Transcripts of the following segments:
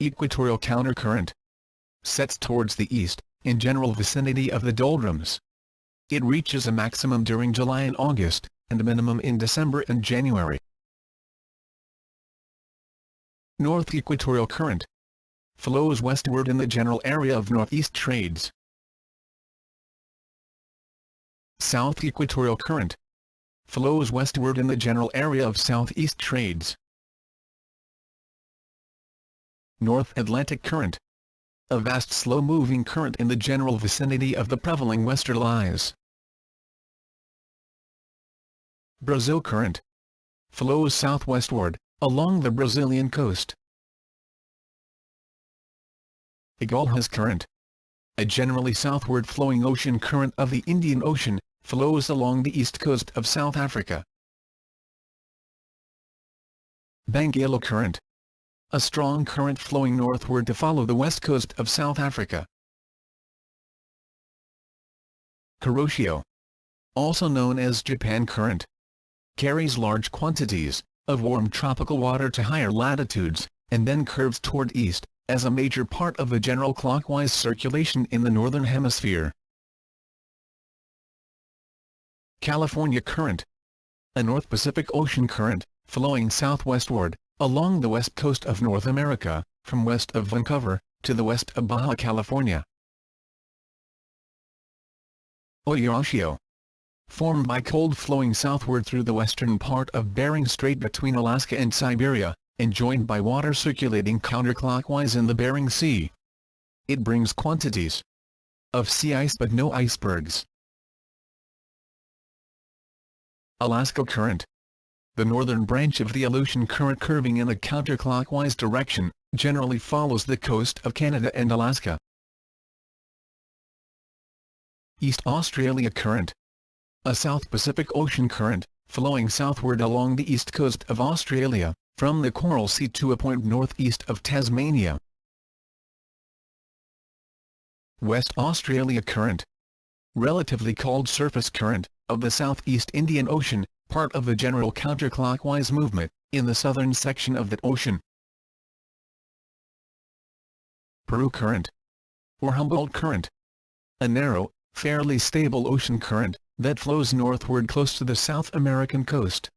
Equatorial countercurrent. Sets towards the east, in general vicinity of the doldrums. It reaches a maximum during July and August, and a minimum in December and January. North Equatorial Current. Flows westward in the general area of northeast trades. South Equatorial Current. Flows westward in the general area of southeast trades. North Atlantic Current. A vast slow-moving current in the general vicinity of the prevailing westerlies. Brazil Current. Flows southwestward, along the Brazilian coast. Agulhas Current. A generally southward flowing ocean current of the Indian Ocean, flows along the east coast of South Africa. Bengali Current. A strong current flowing northward to follow the west coast of South Africa. Kuroshio, also known as Japan Current, carries large quantities of warm tropical water to higher latitudes, and then curves toward east, as a major part of the general clockwise circulation in the Northern Hemisphere. California Current. A North Pacific Ocean current, flowing southwestward, along the west coast of North America, from west of Vancouver, to the west of Baja California. Oyaashio. Formed by cold flowing southward through the western part of Bering Strait between Alaska and Siberia, and joined by water circulating counterclockwise in the Bering Sea. It brings quantities of sea ice but no icebergs. Alaska Current. The northern branch of the Aleutian Current curving in a counterclockwise direction, generally follows the coast of Canada and Alaska. East Australia Current. A South Pacific Ocean current, flowing southward along the east coast of Australia, from the Coral Sea to a point northeast of Tasmania. West Australia Current. Relatively cold surface current, of the southeast Indian Ocean, part of the general counterclockwise movement, in the southern section of that ocean. Peru Current. Or Humboldt Current. A narrow, fairly stable ocean current, that flows northward close to the South American coast.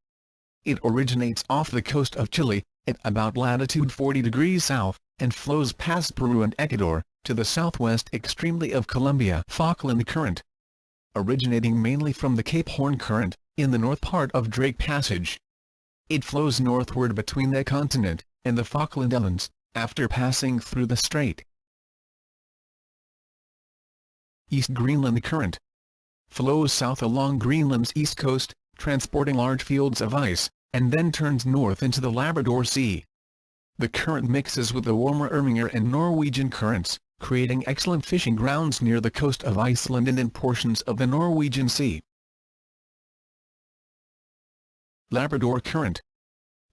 It originates off the coast of Chile, at about latitude 40 degrees south, and flows past Peru and Ecuador, to the southwest extremely of Colombia. Falkland Current. Originating mainly from the Cape Horn Current, in the north part of Drake Passage. It flows northward between the continent and the Falkland Islands, after passing through the strait. East Greenland Current. Flows south along Greenland's east coast, transporting large fields of ice, and then turns north into the Labrador Sea. The current mixes with the warmer Irminger and Norwegian currents, creating excellent fishing grounds near the coast of Iceland and in portions of the Norwegian Sea. Labrador Current.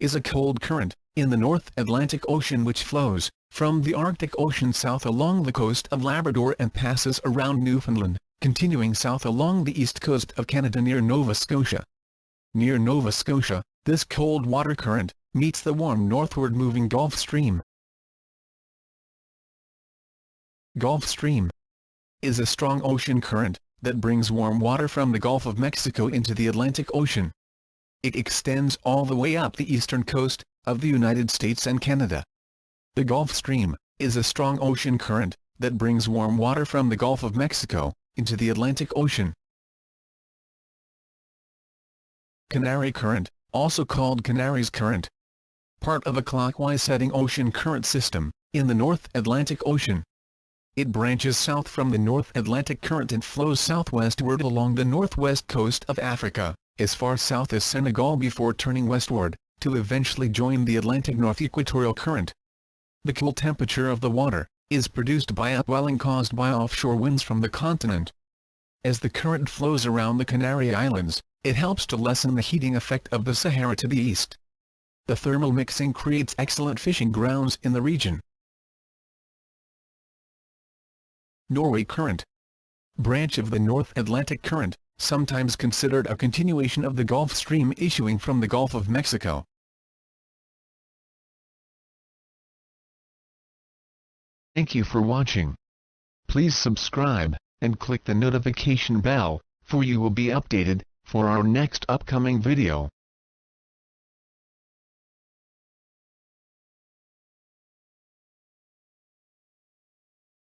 Is a cold current, in the North Atlantic Ocean which flows from the Arctic Ocean south along the coast of Labrador and passes around Newfoundland, continuing south along the east coast of Canada near Nova Scotia. Near Nova Scotia, this cold water current meets the warm northward moving Gulf Stream. Gulf Stream is a strong ocean current that brings warm water from the Gulf of Mexico into the Atlantic Ocean. It extends all the way up the eastern coast of the United States and Canada. The Gulf Stream is a strong ocean current that brings warm water from the Gulf of Mexico into the Atlantic Ocean. Canary Current, also called Canary's Current. Part of a clockwise setting ocean current system in the North Atlantic Ocean. It branches south from the North Atlantic Current and flows southwestward along the northwest coast of Africa, as far south as Senegal before turning westward, to eventually join the Atlantic North Equatorial Current. The cool temperature of the water is produced by upwelling caused by offshore winds from the continent. As the current flows around the Canary Islands, it helps to lessen the heating effect of the Sahara to the east. The thermal mixing creates excellent fishing grounds in the region. Norway Current. Branch of the North Atlantic Current, sometimes considered a continuation of the Gulf Stream issuing from the Gulf of Mexico. Thank you for watching. Please subscribe, and click the notification bell, for you will be updated, for our next upcoming video.